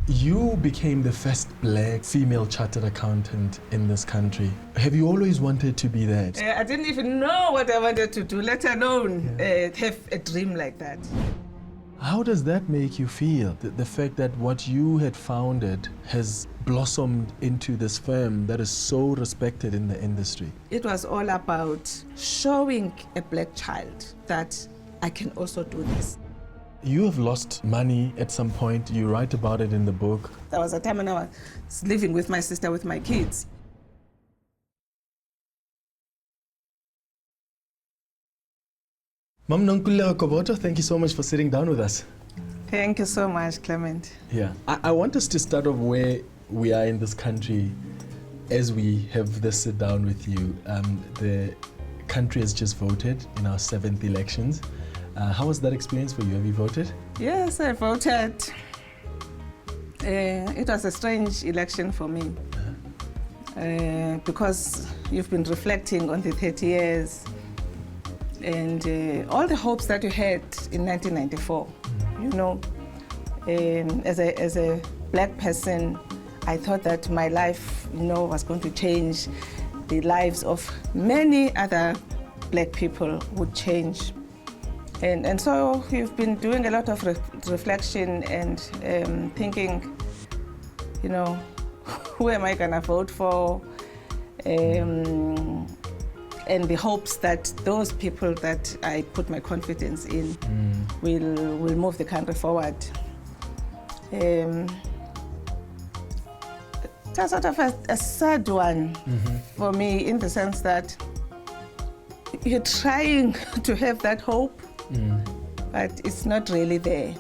You became the first black female chartered accountant in this country. Have you always wanted to be that? I didn't even know what I wanted to do, let alone have a dream like that. How does that make you feel? The fact that what you had founded has blossomed into this firm that is so respected in the industry. It was all about showing a black child that I can also do this. You have lost money at some point. You write about it in the book. There was a time when I was living with my sister, with my kids. Mam Nonkululeko Gobodo, thank you so much for sitting down with us. Thank you so much, Clement. Yeah, I want us to start off where we are in this country as we have this sit down with you. The country has just voted in our 7th elections. How was that experience for you? Have you voted? Yes, I voted. It was a strange election for me because you've been reflecting on the 30 years and all the hopes that you had in 1994. You know, as a black person, I thought that my life, was going to change. The lives of many other black people would change. And so we've been doing a lot of reflection and thinking, who am I gonna vote for? And the hopes that those people that I put my confidence in will move the country forward. It's sort of a sad one for me, in the sense that you're trying to have that hope, but it's not really there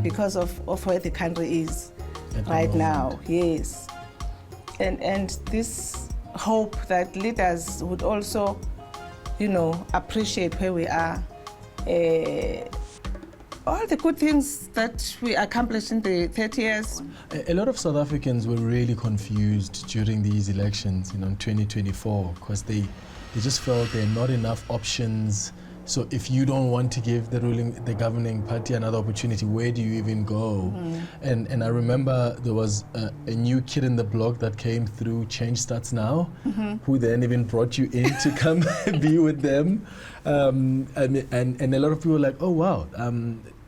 because of where the country is right now. Yes. And this hope that leaders would also, appreciate where we are. All the good things that we accomplished in the 30 years. A lot of South Africans were really confused during these elections, in 2024, because they just felt there are not enough options. So if you don't want to give the governing party another opportunity, where do you even go? And I remember there was a new kid in the block that came through, Change Starts Now, who then even brought you in to come be with them. And a lot of people were like, oh wow.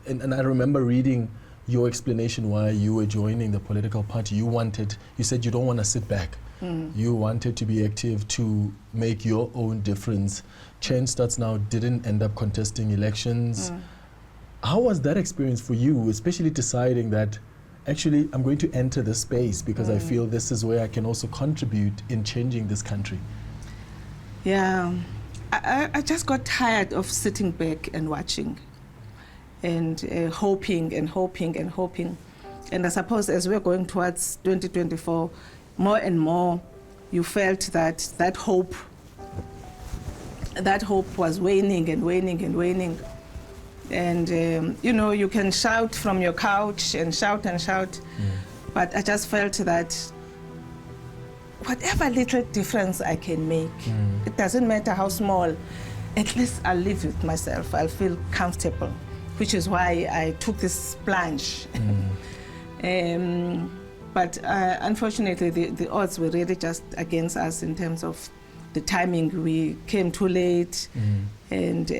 And I remember reading your explanation why you were joining the political party. You said you don't want to sit back. You wanted to be active to make your own difference. Change Starts Now didn't end up contesting elections. How was that experience for you, especially deciding that actually I'm going to enter this space because I feel this is where I can also contribute in changing this country? Yeah, I just got tired of sitting back and watching and hoping and hoping and hoping. And I suppose as we're going towards 2024, more and more you felt that hope was waning and waning and waning. And you can shout from your couch and shout, but I just felt that whatever little difference I can make, it doesn't matter how small, at least I'll live with myself, I'll feel comfortable, which is why I took this plunge. But unfortunately, the odds were really just against us in terms of the timing. We came too late, and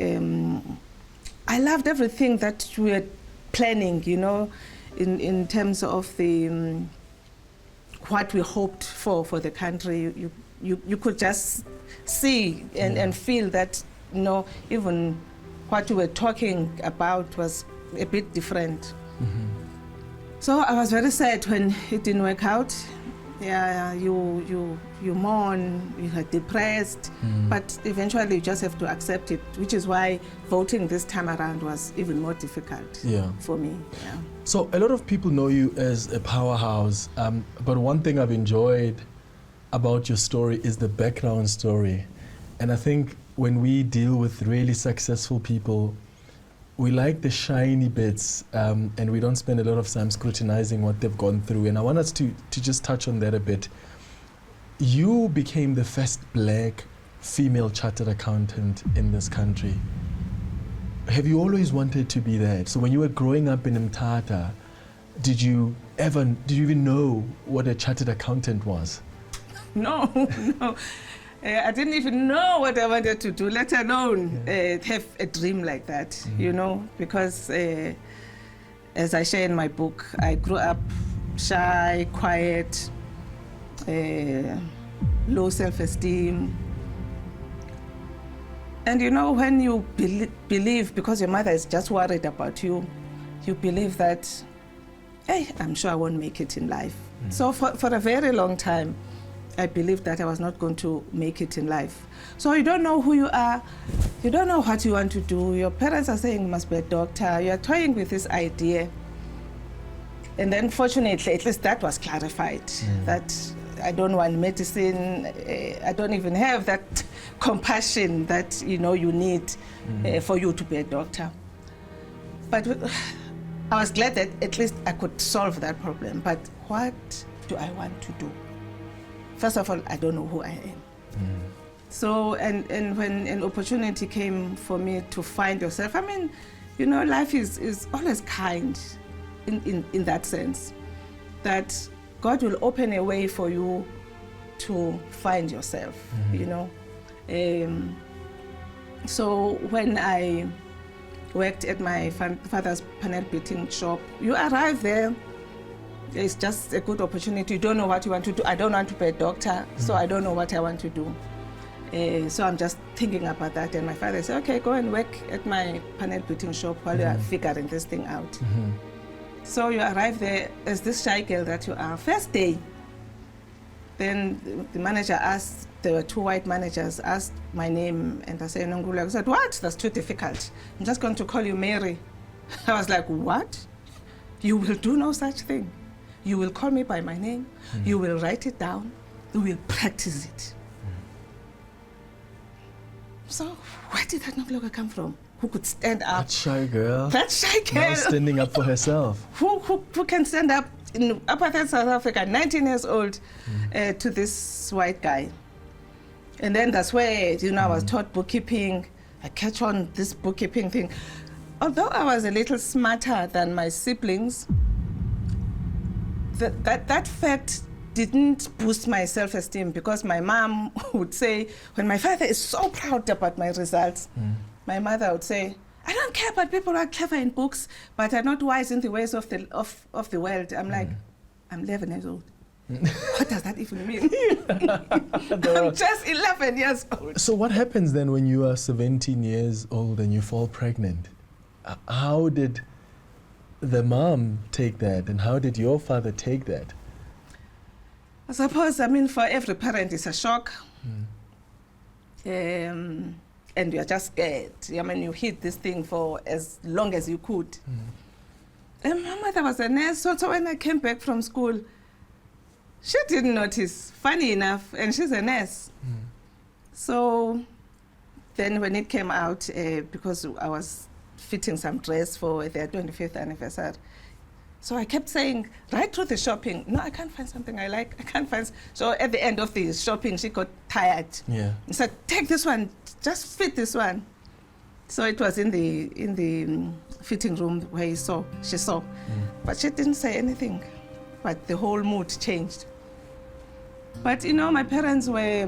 I loved everything that we were planning, in terms of the what we hoped for the country. You could just see and feel that, even what we were talking about was a bit different. So I was very sad when it didn't work out. Yeah, you mourn, you are depressed, but eventually you just have to accept it, which is why voting this time around was even more difficult for me. Yeah. So a lot of people know you as a powerhouse, but one thing I've enjoyed about your story is the background story. And I think when we deal with really successful people, we like the shiny bits, and we don't spend a lot of time scrutinizing what they've gone through. And I want us to just touch on that a bit. You became the first black female chartered accountant in this country. Have you always wanted to be that? So when you were growing up in Mthatha, did you even know what a chartered accountant was? No, no. I didn't even know what I wanted to do, let alone have a dream like that, you know, because as I share in my book, I grew up shy, quiet, low self-esteem. And you know, when you believe, because your mother is just worried about you, you believe that, hey, I'm sure I won't make it in life. So for a very long time, I believed that I was not going to make it in life. So you don't know who you are, you don't know what you want to do. Your parents are saying you must be a doctor. You're toying with this idea. And then fortunately, at least that was clarified, that I don't want medicine. I don't even have that compassion that, you know, you need for you to be a doctor. But I was glad that at least I could solve that problem. But what do I want to do? First of all, I don't know who I am. So, and when an opportunity came for me to find yourself, I mean, you know, life is always kind in that sense, that God will open a way for you to find yourself, you know. So when I worked at my father's panel beating shop, you arrive there, it's just a good opportunity. You don't know what you want to do. I don't want to be a doctor, so I don't know what I want to do. So I'm just thinking about that, and my father said, okay, go and work at my panel beating shop while you are figuring this thing out. So you arrive there as this shy girl that you are. First day, then the manager asked, there were two white managers, asked my name, and I said, Nonkululeko. I said, what? That's too difficult. I'm just going to call you Mary. I was like, what? You will do no such thing. You will call me by my name, you will write it down, you will practice it. So where did that Nonkululeko come from? Who could stand up? That shy girl. That shy girl. Now standing up for herself. Who can stand up in apartheid South Africa, 19 years old, to this white guy? And then that's where, you know, I was taught bookkeeping. I catch on this bookkeeping thing. Although I was a little smarter than my siblings, that fact didn't boost my self-esteem, because my mom would say, when my father is so proud about my results, my mother would say, I don't care about people who are clever in books, but are not wise in the ways of the world. I'm like, I'm 11 years old. What does that even mean? I'm just 11 years old. So what happens then when you are 17 years old and you fall pregnant? How did the mom take that, and how did your father take that? I suppose, I mean, for every parent, it's a shock. And you're just scared. I mean, you hid this thing for as long as you could. And my mother was a nurse, so when I came back from school, she didn't notice, funny enough, and she's a nurse. So then when it came out, because I was fitting some dress for their 25th anniversary, so I kept saying, right through the shopping, no, I can't find something I like, I can't find. So at the end of the shopping, she got tired. And said, take this one, just fit this one. So it was in the fitting room where she saw. But she didn't say anything. But the whole mood changed. But you know, my parents were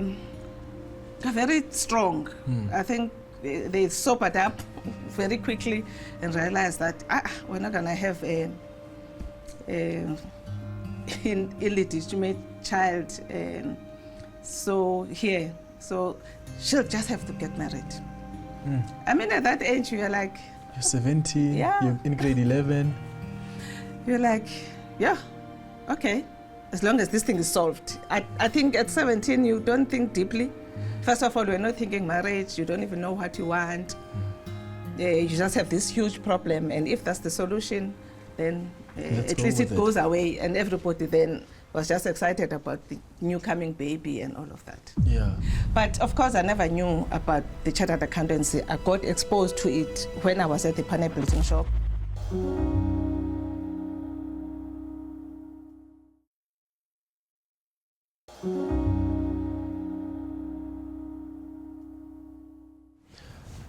very strong. I think they sobered up very quickly and realized that we're not gonna have an illegitimate child. So she'll just have to get married. I mean, at that age, you're like, you're 17, you're in grade 11. You're like, yeah, okay, as long as this thing is solved. I think at 17, you don't think deeply. First of all, you're not thinking marriage, you don't even know what you want. You just have this huge problem, and if that's the solution, then at least it goes away, and everybody then was just excited about the new coming baby and all of that. But of course, I never knew about the chartered accountancy. I got exposed to it when I was at the panel beating shop.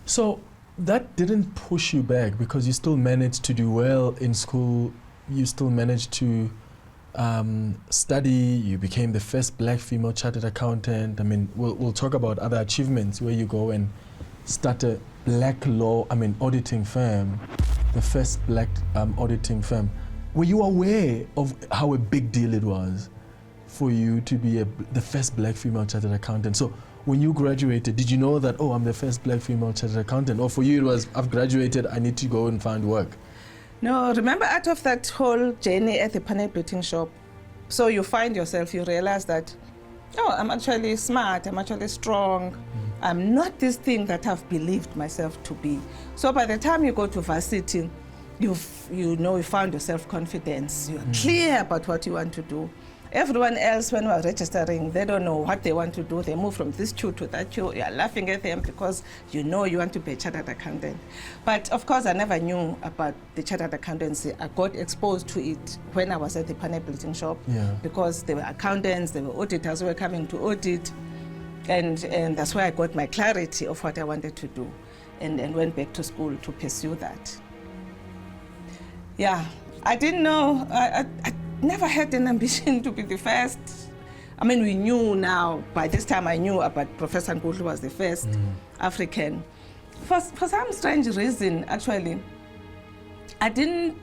So that didn't push you back, because you still managed to do well in school you still managed to study. You became the first black female chartered accountant. I mean, we'll talk about other achievements where you go and start a black auditing firm, the first black auditing firm. Were you aware of how a big deal it was for you to be the first black female chartered accountant? So when you graduated, did you know that, oh, I'm the first black female chartered accountant? Or for you it was, I've graduated, I need to go and find work? No, remember, out of that whole journey at the panel beating shop, so you find yourself, you realize that, oh, I'm actually smart, I'm actually strong. I'm not this thing that I've believed myself to be. So by the time you go to varsity, you found your self-confidence. You're clear about what you want to do. Everyone else, when we're registering, they don't know what they want to do. They move from this queue to that queue. You're laughing at them because you know you want to be a chartered accountant. But of course, I never knew about the chartered accountancy. I got exposed to it when I was at the panel building shop, because there were accountants, there were auditors who were coming to audit. And that's where I got my clarity of what I wanted to do, and went back to school to pursue that. Yeah, I didn't know, I never had an ambition to be the first. I mean, we knew now, by this time I knew about Professor Nonkululeko was the first African. For some strange reason, actually, I didn't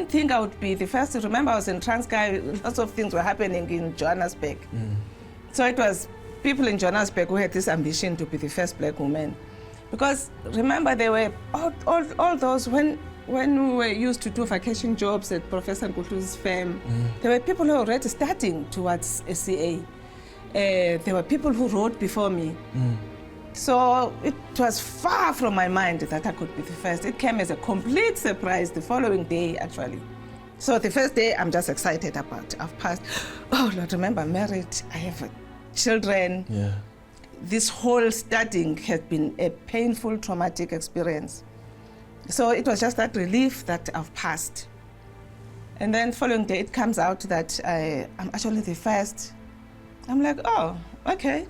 think I would be the first. Remember, I was in Transkei, lots of things were happening in Johannesburg. So it was people in Johannesburg who had this ambition to be the first black woman. Because remember, there were all those, when we were used to do vacation jobs at Professor Nkulu's firm, there were people who were already starting towards a CA. There were people who wrote before me. So it was far from my mind that I could be the first. It came as a complete surprise the following day, actually. So the first day, I'm just excited about, I've passed. Oh, Lord, remember, I'm married, I have children. This whole studying has been a painful, traumatic experience. So it was just that relief that I've passed. And then following day, it comes out that I'm actually the first. I'm like, oh, okay.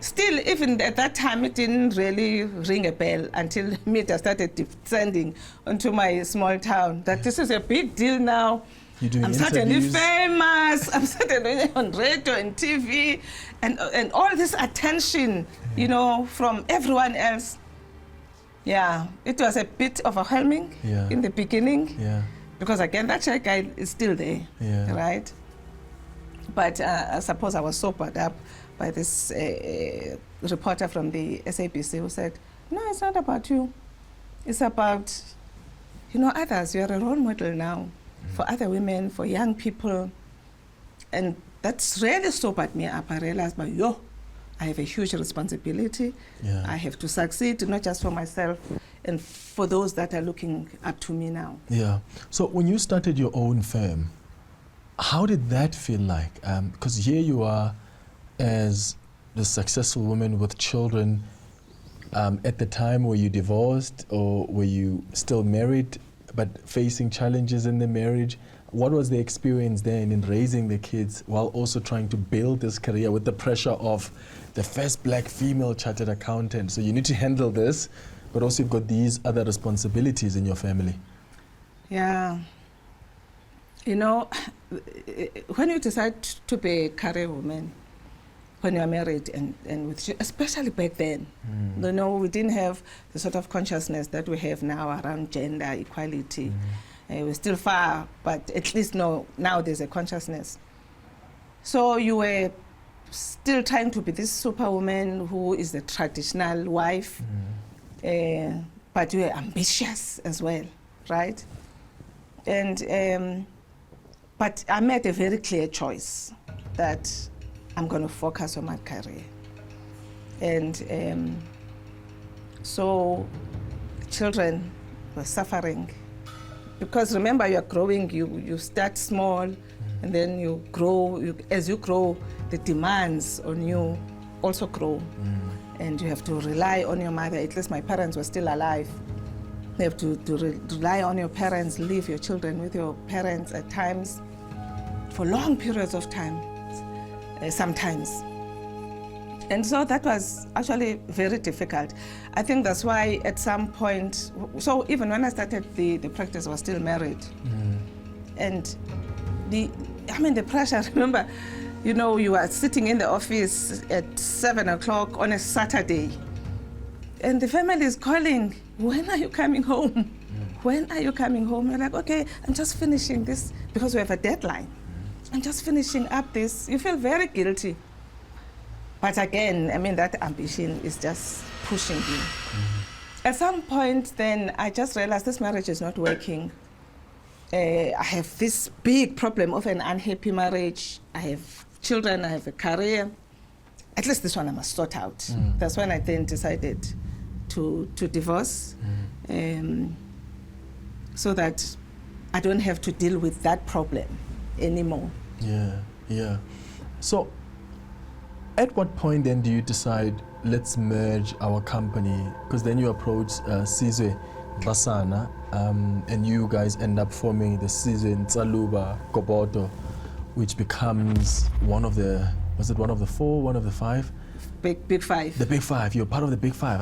Still, even at that time, it didn't really ring a bell until media started descending onto my small town, that this is a big deal now. I'm suddenly famous, I'm suddenly on radio and TV, and all this attention, you know, from everyone else. Yeah, it was a bit overwhelming in the beginning, because again, that Czech guy is still there, right? But I suppose I was sobered up by this reporter from the SABC who said, no, it's not about you. It's about, you know, others. You're a role model now for other women, for young people. And that's really sobered me up. I realized, I have a huge responsibility. I have to succeed, not just for myself, and for those that are looking up to me now. Yeah. So when you started your own firm, how did that feel like? Because here you are as the successful woman with children. At the time, were you divorced or were you still married but facing challenges in the marriage? What was the experience then in raising the kids while also trying to build this career with the pressure of the first black female chartered accountant? So you need to handle this, but also you've got these other responsibilities in your family. Yeah. You know, when you decide to be a career woman, when you are married and with, especially back then, you know, we didn't have the sort of consciousness that we have now around gender equality. We're still far, but at least now there's a consciousness. So you were still trying to be this superwoman who is the traditional wife, but you were ambitious as well, right? And but I made a very clear choice that I'm going to focus on my career. And so children were suffering. Because remember, you're growing, you start small, and then you grow. As you grow, the demands on you also grow. And you have to rely on your mother. At least my parents were still alive. You have to rely on your parents, leave your children with your parents at times, for long periods of time, sometimes. And so that was actually very difficult. I think that's why at some point, so even when I started the practice, I was still married. And the pressure, remember, you are sitting in the office at 7 o'clock on a Saturday, and the family is calling, when are you coming home? When are you coming home? You're like, okay, I'm just finishing this, because we have a deadline. I'm just finishing up this. You feel very guilty. But again, that ambition is just pushing you. At some point then, I just realized this marriage is not working. I have this big problem of an unhappy marriage. I have children, I have a career. At least this one I must sort out. That's when I then decided to divorce, so that I don't have to deal with that problem anymore. Yeah. So, at what point then do you decide, let's merge our company? Because then you approach Sizwe Basana, and you guys end up forming the Sizwe Nsaluba Gobodo, which becomes one of the four, one of the five? Big five. The big five. You're part of the big five.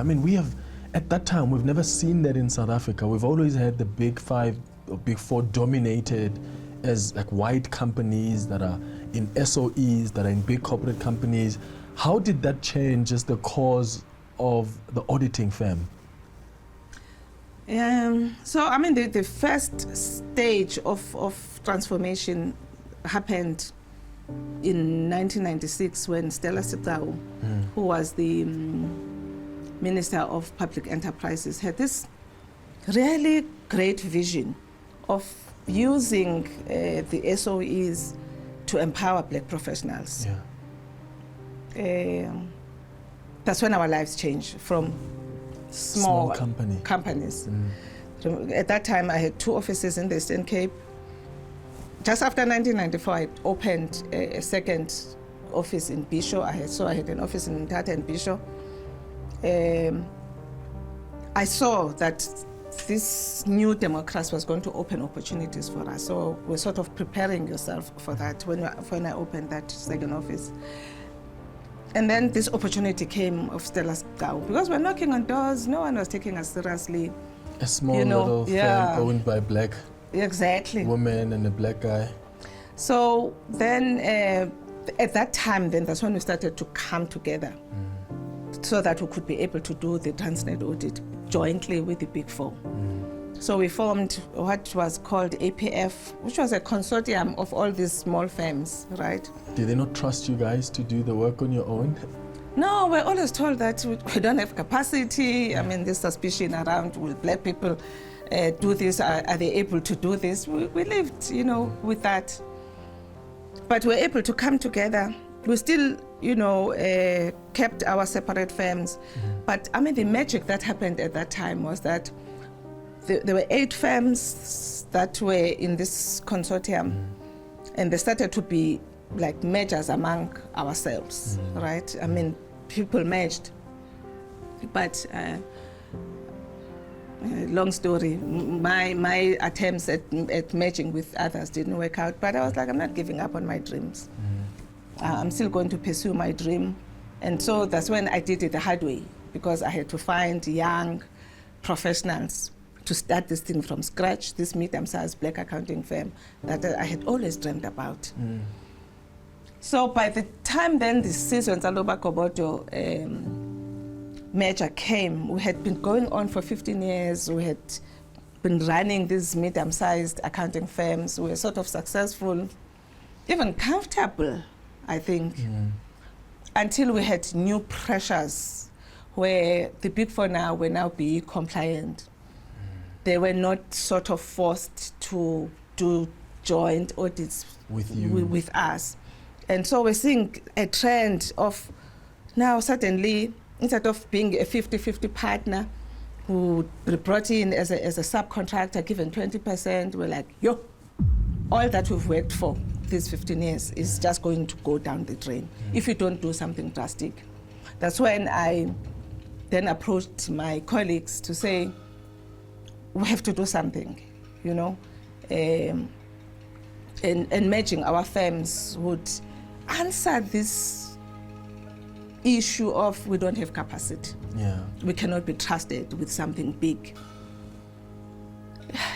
At that time, we've never seen that in South Africa. We've always had the big five or big four dominated as like white companies that are in SOEs, that are in big corporate companies. How did that change as the cause of the auditing firm? The first stage of transformation happened in 1996 when Stella Sitau, who was the Minister of Public Enterprises, had this really great vision of using the SOEs to empower black professionals. That's when our lives changed from small companies. At that time, I had 2 offices in the Eastern Cape. Just after 1994, I opened a second office in Bisho. I had an office in Mthatha and Bisho. I saw that this new democracy was going to open opportunities for us. So we're sort of preparing yourself for that when I opened that second office. And then this opportunity came of Stella Sitau. Because we're knocking on doors, no one was taking us seriously. A small little firm owned by black women and a black guy. So then at that time, that's when we started to come together so that we could be able to do the Transnet audit jointly with the Big Four. So we formed what was called APF, which was a consortium of all these small firms, right? Did they not trust you guys to do the work on your own? No, we're always told that we don't have capacity. This suspicion around, will black people do this? Are they able to do this? We lived, with that. But we're able to come together. We still, kept our separate firms. But the magic that happened at that time was that there were 8 firms that were in this consortium, and they started to be like mergers among ourselves, right? People merged. But long story, my attempts at merging with others didn't work out, but I was like, I'm not giving up on my dreams. I'm still going to pursue my dream. And so that's when I did it the hard way, because I had to find young professionals to start this thing from scratch, this medium-sized black accounting firm that I had always dreamed about. So by the time then the Sizwe Nsaluba Gobodo merger came, we had been going on for 15 years. We had been running these medium-sized accounting firms. We were sort of successful, even comfortable, I think, until we had new pressures where the Big Four were now BE compliant. They were not sort of forced to do joint audits with us. And so we're seeing a trend of now suddenly, instead of being a 50-50 partner who would be brought in as a subcontractor, given 20%, we're like, all that we've worked for these 15 years is just going to go down the drain if you don't do something drastic. That's when I then approached my colleagues to say, we have to do something, and merging our firms would answer this issue of we don't have capacity. We cannot be trusted with something big.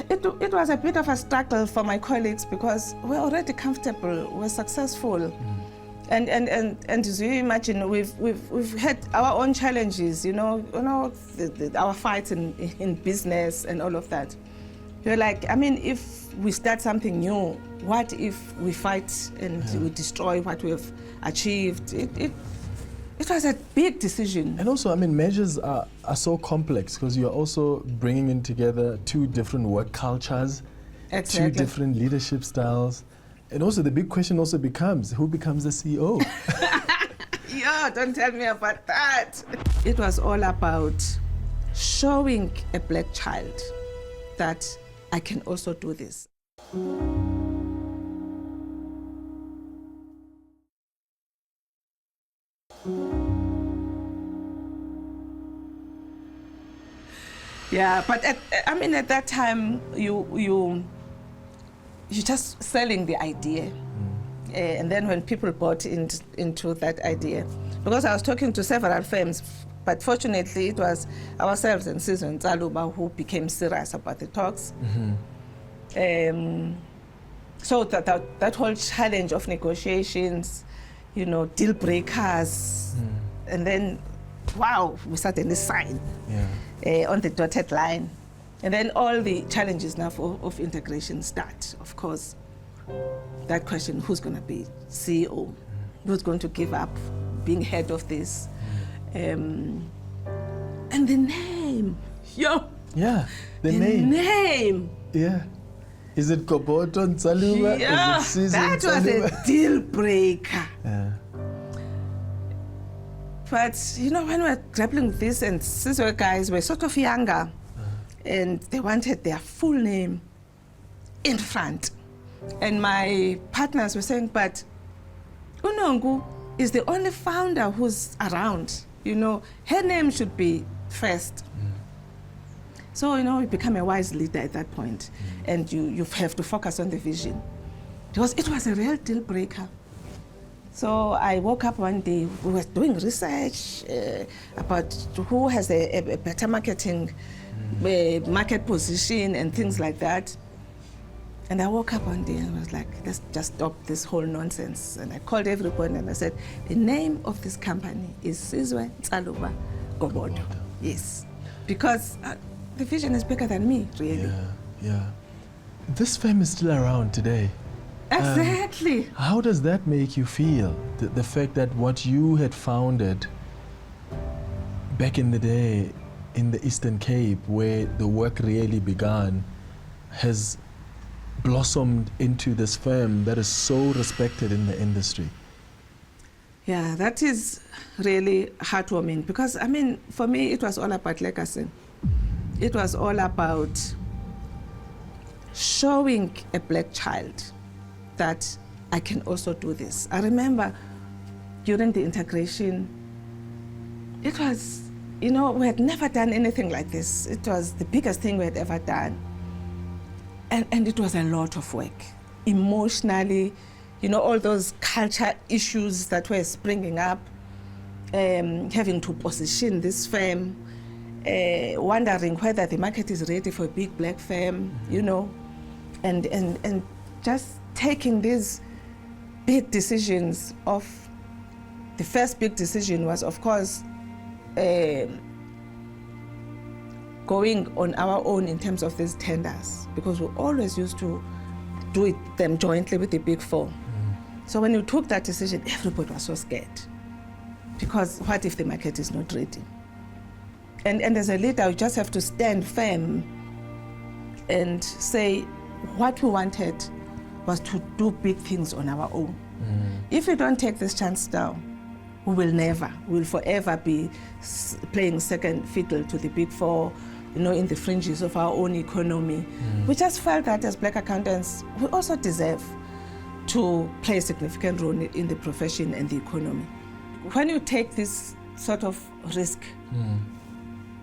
it was a bit of a struggle for my colleagues because we're already comfortable, we're successful. And as you imagine, we've had our own challenges, our fights in business and all of that. You're like, I mean, if we start something new, what if we fight and we destroy what we've achieved? It was a big decision. And also, I mean, measures are so complex because you're also bringing in together two different work cultures, Exactly. two different leadership styles. And also the big question also becomes, who becomes the CEO? Yeah, don't tell me about that. It was all about showing a black child that I can also do this. Yeah, but at that time, you're just selling the idea. And then when people bought into that idea, because I was talking to several firms, but fortunately it was ourselves and Sizwe Ntaluba who became serious about the talks. So that whole challenge of negotiations, deal breakers, and then, wow, we suddenly sign on the dotted line. And then all the challenges now of integration start, of course. That question, who's going to be CEO? Who's going to give up being head of this? And the name. Yeah, the name. Yeah. Is it Gobodo Ntaluba? Yeah, Is it Sizwe that was Ntaluba? a deal breaker. Yeah. But, when we're grappling with this, and Sizwe guys were sort of younger, and they wanted their full name in front. And my partners were saying, but Unongu is the only founder who's around. Her name should be first. So, you become a wise leader at that point, and you have to focus on the vision. Because it was a real deal breaker. So I woke up one day, we were doing research about who has a better market position and things like that. And I woke up one day and I was like, let's just stop this whole nonsense. And I called everybody and I said, the name of this company is Sizwe Ntaluba Gobodo. Yes, because the vision is bigger than me, really. Yeah. This firm is still around today. Exactly. How does that make you feel? The fact that what you had founded back in the day in the Eastern Cape, where the work really began, has blossomed into this firm that is so respected in the industry. Yeah, that is really heartwarming because, for me, it was all about legacy. It was all about showing a black child that I can also do this. I remember during the integration, it was, we had never done anything like this. It was the biggest thing we had ever done. And it was a lot of work. Emotionally, all those culture issues that were springing up, having to position this firm, wondering whether the market is ready for a big black firm, and just taking these big decisions of, the first big decision was, of course, going on our own in terms of these tenders, because we always used to do them jointly with the Big Four. So when you took that decision, everybody was so scared, because what if the market is not ready? And as a leader, you just have to stand firm and say what we wanted was to do big things on our own. If we don't take this chance now, we'll forever be playing second fiddle to the Big Four, in the fringes of our own economy. We just felt that as black accountants, we also deserve to play a significant role in the profession and the economy. When you take this sort of risk,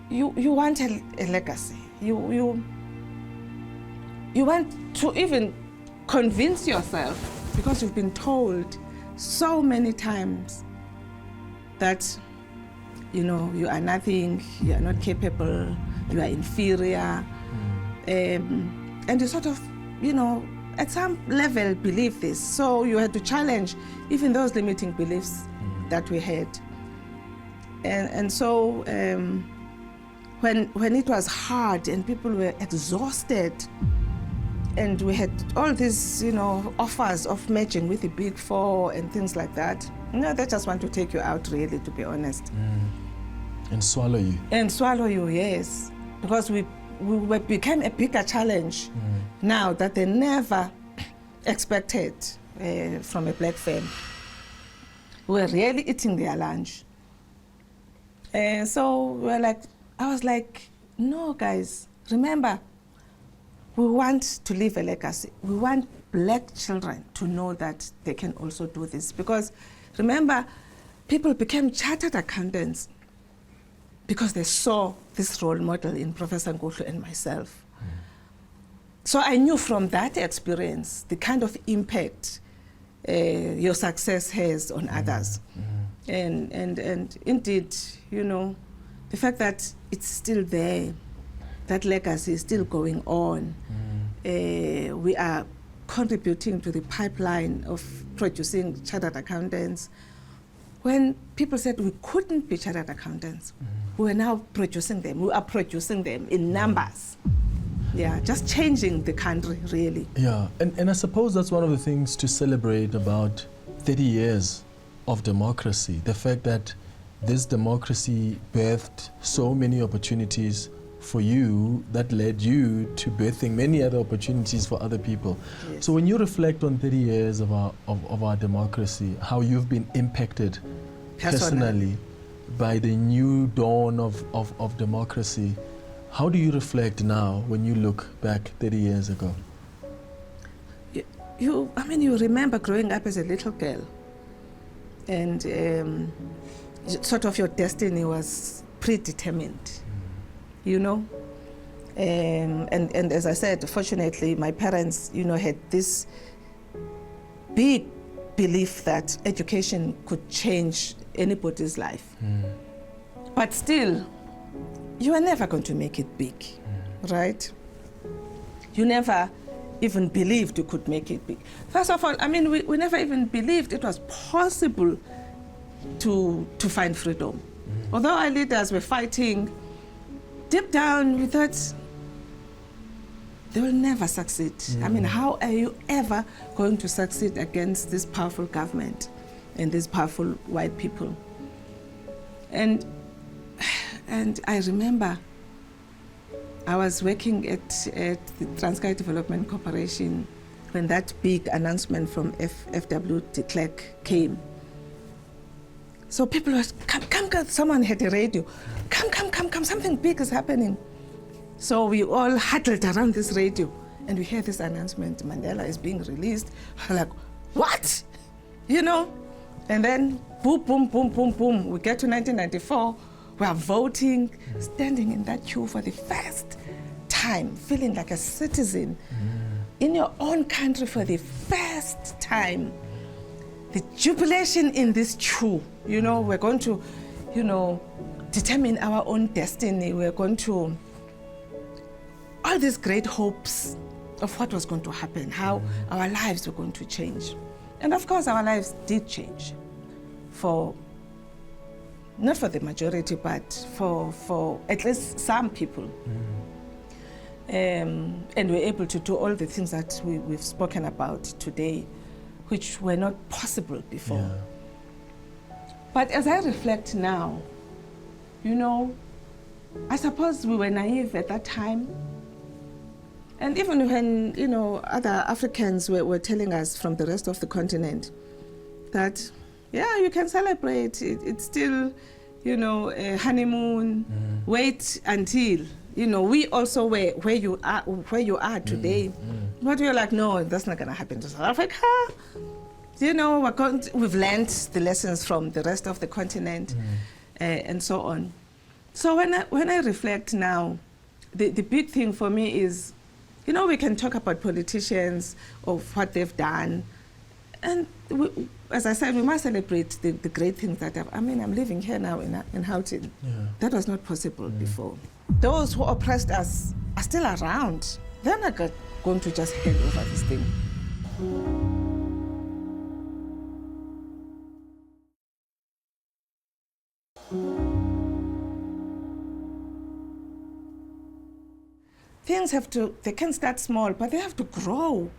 you want a legacy. You want to even convince yourself, because you've been told so many times that you are nothing, you are not capable, you are inferior. And you sort of, at some level believe this. So you had to challenge even those limiting beliefs that we had. And so when it was hard and people were exhausted, and we had all these, offers of merging with the Big Four and things like that, they just want to take you out, really, to be honest. And swallow you. And swallow you, yes. Because we became a bigger challenge now that they never expected from a black firm. We were really eating their lunch. So I was like, no, guys, remember, we want to leave a legacy. We want black children to know that they can also do this. Because remember, people became chartered accountants because they saw this role model in Professor Nkulu and myself. So I knew from that experience the kind of impact your success has on others. And indeed, the fact that it's still there, that legacy is still going on. We are contributing to the pipeline of producing chartered accountants. When people said we couldn't be chartered accountants, we are now producing them. We are producing them in numbers. Yeah, just changing the country, really. Yeah, and I suppose that's one of the things to celebrate about 30 years of democracy. The fact that this democracy birthed so many opportunities for you that led you to birthing many other opportunities for other people. Yes. So when you reflect on 30 years of our democracy, how you've been impacted personally by the new dawn of democracy, how do you reflect now when you look back 30 years ago? You remember growing up as a little girl, and sort of your destiny was predetermined, and as I said, fortunately, my parents, had this big belief that education could change anybody's life. But still, you are never going to make it big, right? You never even believed you could make it big. First of all, we never even believed it was possible to find freedom. Although our leaders were fighting, deep down we thought they will never succeed. How are you ever going to succeed against this powerful government and these powerful white people? And I remember I was working at the Transkei Development Corporation when that big announcement from FW de Klerk came. So people were, come, someone had a radio. Come, something big is happening. So we all huddled around this radio and we hear this announcement, Mandela is being released. We're like, what? And then boom, boom, boom, boom, boom. We get to 1994, we are voting, standing in that queue for the first time, feeling like a citizen in your own country for the first time. The jubilation in this queue, we're going to, determine our own destiny. We're going to, all these great hopes of what was going to happen, how our lives were going to change. And of course, our lives did change not for the majority, but for at least some people. And we're able to do all the things that we've spoken about today, which were not possible before. Yeah. But as I reflect now, I suppose we were naive at that time. And even when, other Africans were telling us from the rest of the continent that, yeah, you can celebrate, it's still, a honeymoon, wait until, we also were where you are today. But we're like, no, that's not going to happen to South Africa. We've learned the lessons from the rest of the continent and so on. So when I reflect now, the big thing for me is, we can talk about politicians, of what they've done. And as I said, we must celebrate the great things that have. I'm living here now in Gauteng. Yeah. That was not possible before. Those who oppressed us are still around. They're not going to just hand over this thing. Things they can start small, but they have to grow.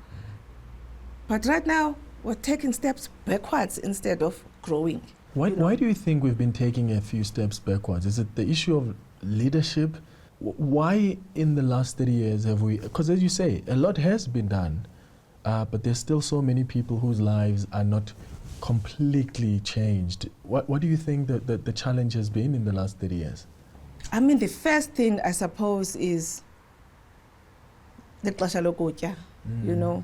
But right now, we're taking steps backwards instead of growing. Why do you think we've been taking a few steps backwards? Is it the issue of leadership? Why in the last 30 years have we, because as you say, a lot has been done, but there's still so many people whose lives are not completely changed. What do you think that the challenge has been in the last 30 years? I mean, the first thing, I suppose, is the xesha lokutya, you know.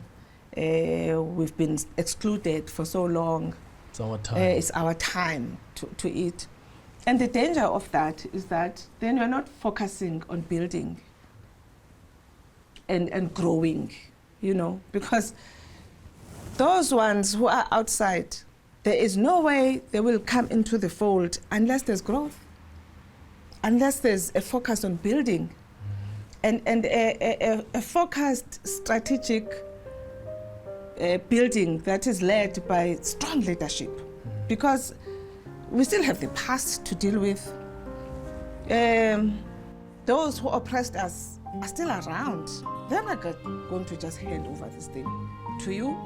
We've been excluded for so long. It's our time. It's our time to eat. And the danger of that is that then you're not focusing on building and growing, you know, because those ones who are outside, there is no way they will come into the fold unless there's growth, unless there's a focus on building and a focused strategic building that is led by strong leadership, because we still have the past to deal with. Those who oppressed us are still around. They're not going to just hand over this thing to you,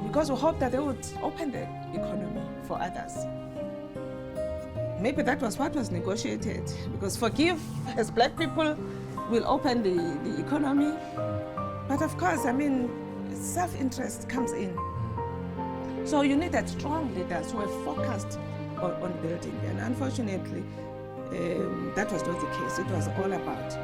because we hope that they would open the economy for others. Maybe that was what was negotiated, because forgive, as black people, will open the economy. But of course, I mean, self-interest comes in. So you need that strong leaders who are focused on building. And unfortunately, that was not the case. It was all about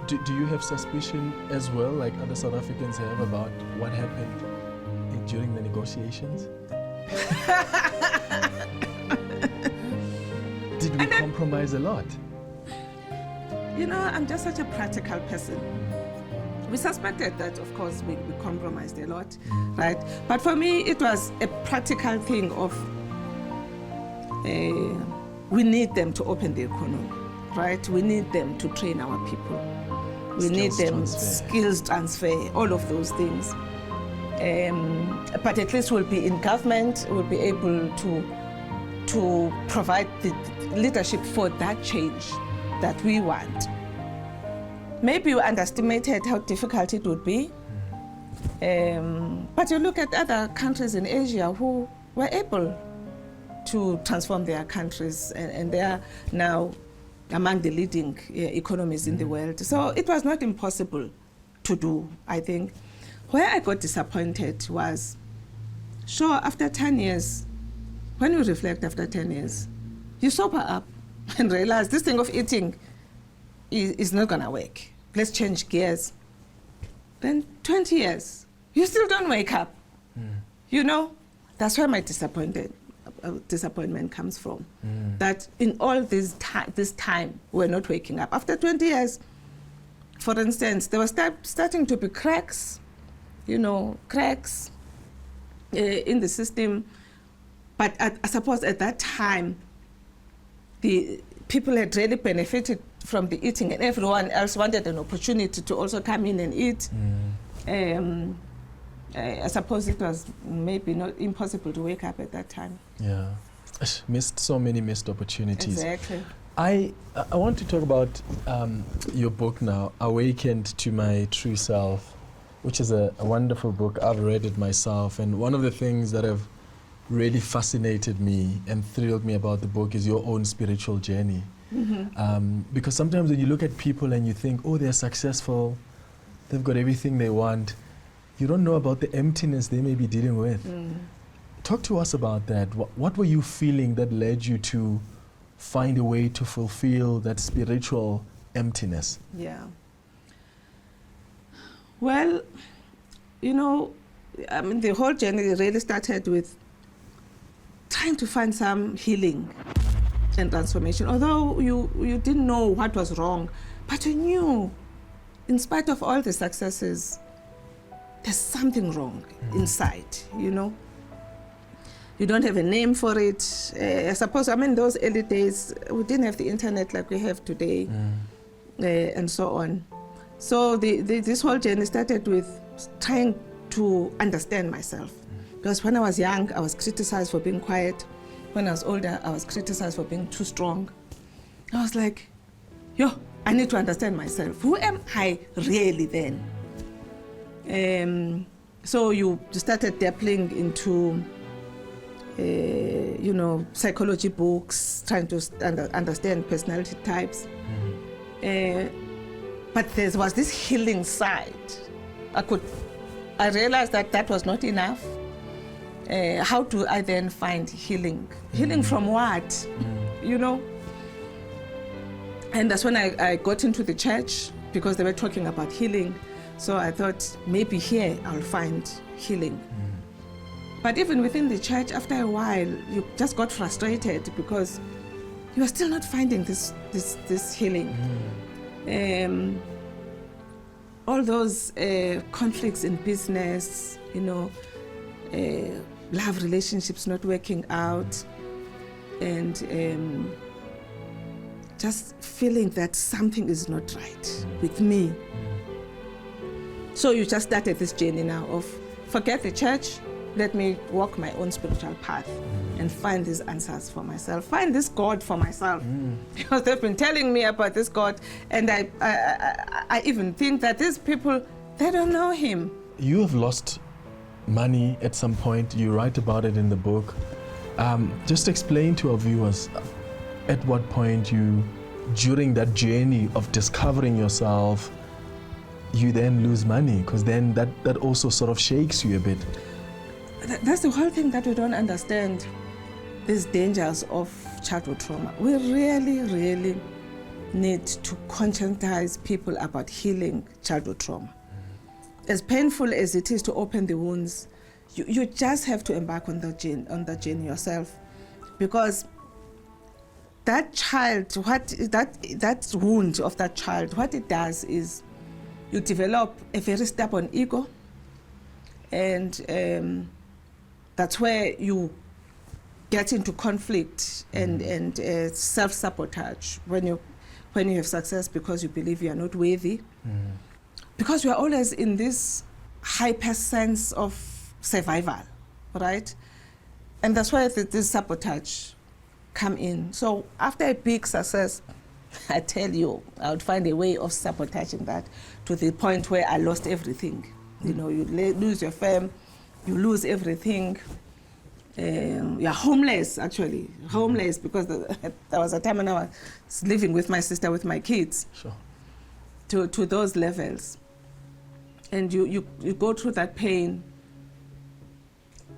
do you have suspicion as well, like other South Africans have, about what happened during the negotiations? Did we compromise a lot? You know, I'm just such a practical person. We suspected that, of course, we compromised a lot, right? But for me, it was a practical thing of we need them to open the economy, right? We need them to train our people. We need them skills transfer, all of those things. But at least we'll be in government, we'll be able to provide the leadership for that change that we want. Maybe you underestimated how difficult it would be. But you look at other countries in Asia who were able to transform their countries, and they are now among the leading economies in the world. So it was not impossible to do, I think. Where I got disappointed was, sure, after 10 years, when you reflect after 10 years, you sober up and realize this thing of eating is not gonna work. Let's change gears. Then 20 years, you still don't wake up. You know, that's where my disappointment comes from. That in all this time, we're not waking up. After 20 years, for instance, there were starting to be cracks, you know, cracks in the system. But I suppose at that time, the people had really benefited from the eating, and everyone else wanted an opportunity to also come in and eat. I suppose it was maybe not impossible to wake up at that time. Yeah, missed so many missed opportunities. Exactly. I want to talk about your book now, Awakened to My True Self, which is a wonderful book. I've read it myself, and one of the things that have really fascinated me and thrilled me about the book is your own spiritual journey. Because sometimes when you look at people and you think, oh, they're successful, they've got everything they want, you don't know about the emptiness they may be dealing with. Talk to us about that. What were you feeling that led you to find a way to fulfill that spiritual emptiness? Yeah. Well, you know, I mean, the whole journey really started with trying to find some healing and transformation. Although you didn't know what was wrong, but you knew, in spite of all the successes, there's something wrong inside, you know. You don't have a name for it. I suppose, I mean, those early days, we didn't have the internet like we have today. and so on. So this whole journey started with trying to understand myself. Because when I was young, I was criticized for being quiet. When I was older, I was criticized for being too strong. I was like, I need to understand myself. Who am I really then? So you started dabbling into, psychology books, trying to understand personality types. But there was this healing side. I realized that was not enough. How do I then find healing? Healing from what? And that's when I got into the church, because they were talking about healing. So I thought maybe here I'll find healing. But even within the church, after a while, you just got frustrated because you are still not finding this healing. All those conflicts in business, love relationships not working out, and just feeling that something is not right with me. So you just started this journey now of forget the church, let me walk my own spiritual path and find these answers for myself, find this God for myself. Because they've been telling me about this God, and I even think that these people, they don't know him. You have lost money at some point. You write about it in the book. Just explain to our viewers at what point during that journey of discovering yourself, you then lose money, because then that also sort of shakes you a bit. That's the whole thing that we don't understand, these dangers of childhood trauma. We really, really need to conscientize people about healing childhood trauma. As painful as it is to open the wounds, you just have to embark on that journey yourself, because that child, that wound of that child, what it does is you develop a very stubborn ego, and that's where you get into conflict and self-sabotage when you have success, because you believe you are not worthy. Because we are always in this hyper sense of survival, right? And that's why this sabotage come in. So after a big success, I tell you, I would find a way of sabotaging that to the point where I lost everything. You lose your fame, you lose everything. You're homeless, actually. Homeless, because there was a time when I was living with my sister, with my kids. Sure. To those levels. And you go through that pain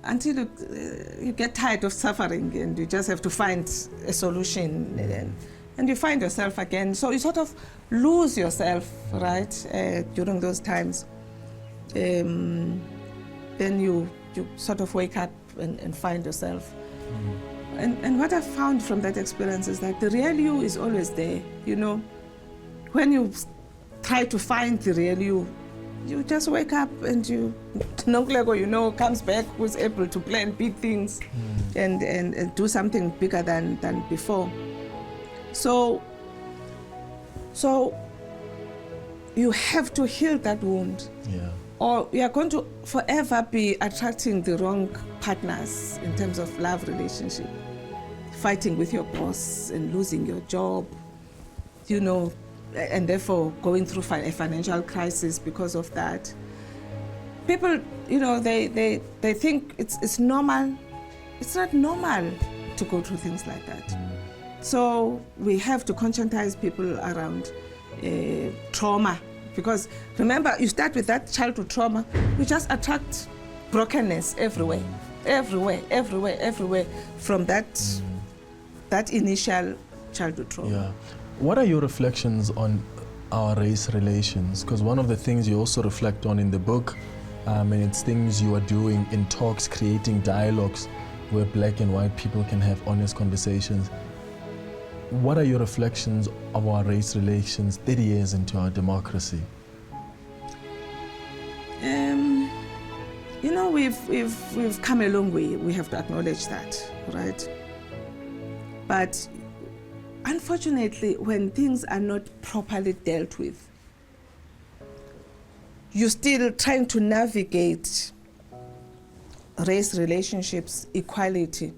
until you get tired of suffering, and you just have to find a solution, and you find yourself again. So you sort of lose yourself, right, during those times. Then you sort of wake up and find yourself. And what I found from that experience is that the real you is always there. When you try to find the real you just wake up, and Nonkululeko, comes back, who's able to plan big things and do something bigger than before. So you have to heal that wound. Yeah. Or you are going to forever be attracting the wrong partners in terms of love relationship, fighting with your boss and losing your job, and therefore going through a financial crisis because of that. People, they think it's normal. It's not normal to go through things like that. So we have to conscientize people around trauma. Because remember, you start with that childhood trauma, you just attract brokenness everywhere from that initial childhood trauma. Yeah. What are your reflections on our race relations? Because one of the things you also reflect on in the book, and it's things you are doing in talks, creating dialogues where black and white people can have honest conversations. What are your reflections of our race relations 30 years into our democracy? We've come a long way. We have to acknowledge that, right? But unfortunately, when things are not properly dealt with, you're still trying to navigate race relationships, equality,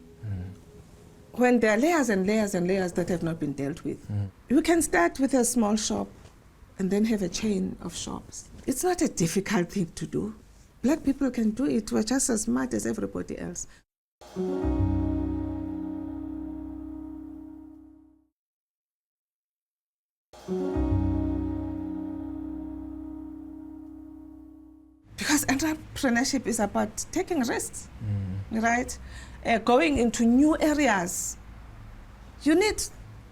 when there are layers and layers and layers that have not been dealt with. You can start with a small shop and then have a chain of shops. It's not a difficult thing to do. Black people can do it. We're just as smart as everybody else. Because entrepreneurship is about taking risks, right? Going into new areas. You need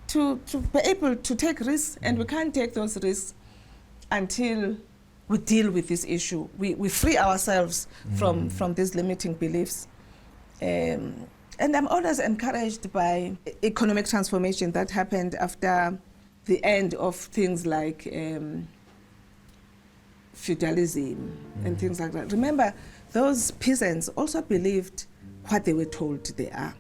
to be able to take risks, and we can't take those risks until we deal with this issue. We free ourselves from these limiting beliefs. And I'm always encouraged by economic transformation that happened after the end of things like feudalism and things like that. Remember, those peasants also believed what they were told they are,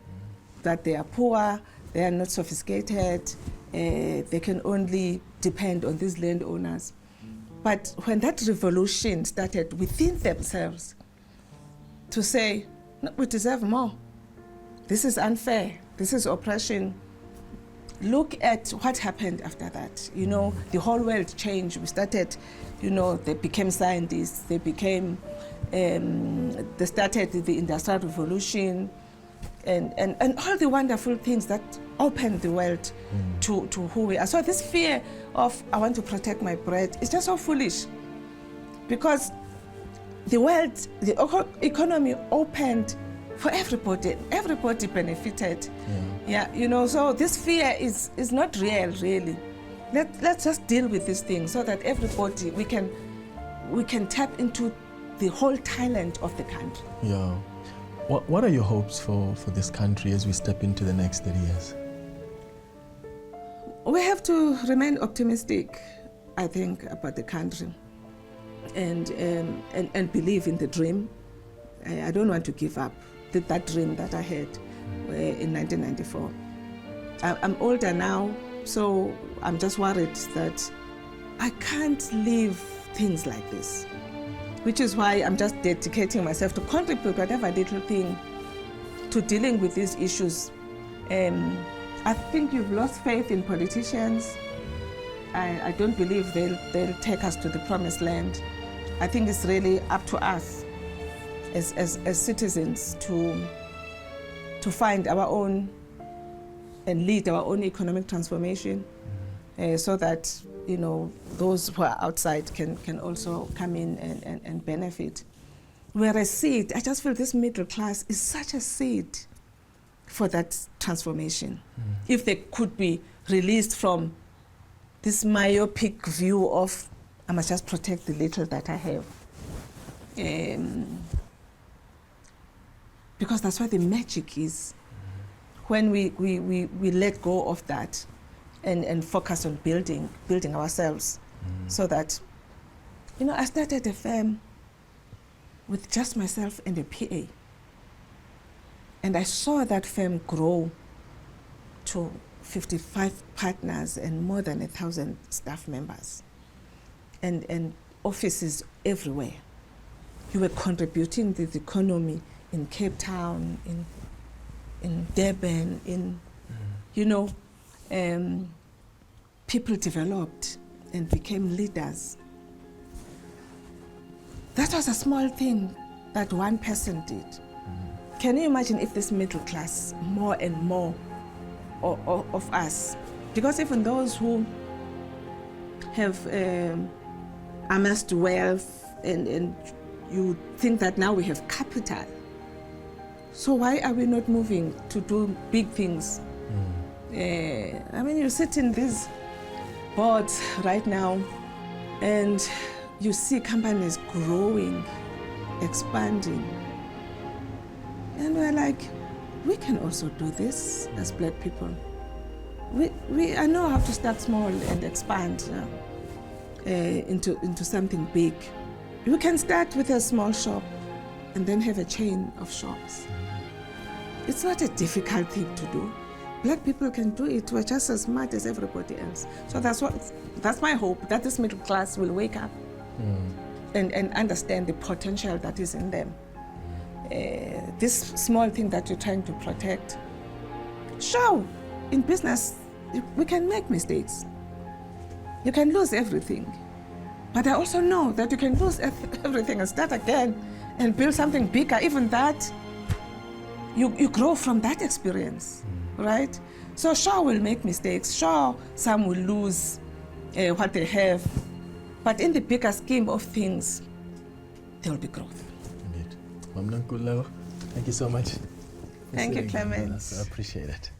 that they are poor, they are not sophisticated, they can only depend on these landowners. But when that revolution started within themselves to say, no, we deserve more, this is unfair, this is oppression, look at what happened after that. You know, the whole world changed. We started, you know, they became scientists, they started the Industrial Revolution, and all the wonderful things that opened the world to who we are. So this fear of, I want to protect my bread, is just so foolish, because the world, the economy opened for everybody. Everybody benefited. Yeah, you know, so this fear is not real, really. Let's just deal with this thing so that everybody, we can tap into the whole talent of the country. Yeah. What are your hopes for this country as we step into the next 30 years? We have to remain optimistic, I think, about the country, and believe in the dream. I don't want to give up that dream that I had in 1994. I'm older now, so I'm just worried that I can't leave things like this, which is why I'm just dedicating myself to contribute whatever little thing to dealing with these issues. I think you've lost faith in politicians. I don't believe they'll take us to the promised land. I think it's really up to us as citizens to find our own and lead our own economic transformation, so that, you know, those who are outside can also come in and benefit. We're a seed. I just feel this middle class is such a seed for that transformation. If they could be released from this myopic view of, I must just protect the little that I have. Because that's where the magic is. When we let go of that and focus on building ourselves, so that, you know, I started a firm with just myself and a PA. And I saw that firm grow to 55 partners and more than 1,000 staff members, and offices everywhere. You were contributing to the economy in Cape Town, in Durban, you know, people developed and became leaders. That was a small thing that one person did. Can you imagine if this middle class, more and more of us, because even those who have amassed wealth, and you think that now we have capital, so why are we not moving to do big things? I mean, you sit in these boards right now and you see companies growing, expanding. And we're like, we can also do this as Black people. I know how to start small and expand into something big. We can start with a small shop and then have a chain of shops. It's not a difficult thing to do. Black people can do it. We're just as smart as everybody else. So that's my hope, that this middle class will wake up and understand the potential that is in them. This small thing that you're trying to protect. Sure, in business, we can make mistakes. You can lose everything. But I also know that you can lose everything and start again and build something bigger. Even that, you grow from that experience, right? So sure, we'll make mistakes. Sure, some will lose what they have. But in the bigger scheme of things, there will be growth. Indeed. Nonkululeko, thank you so much. Thank you, Clement. I appreciate it.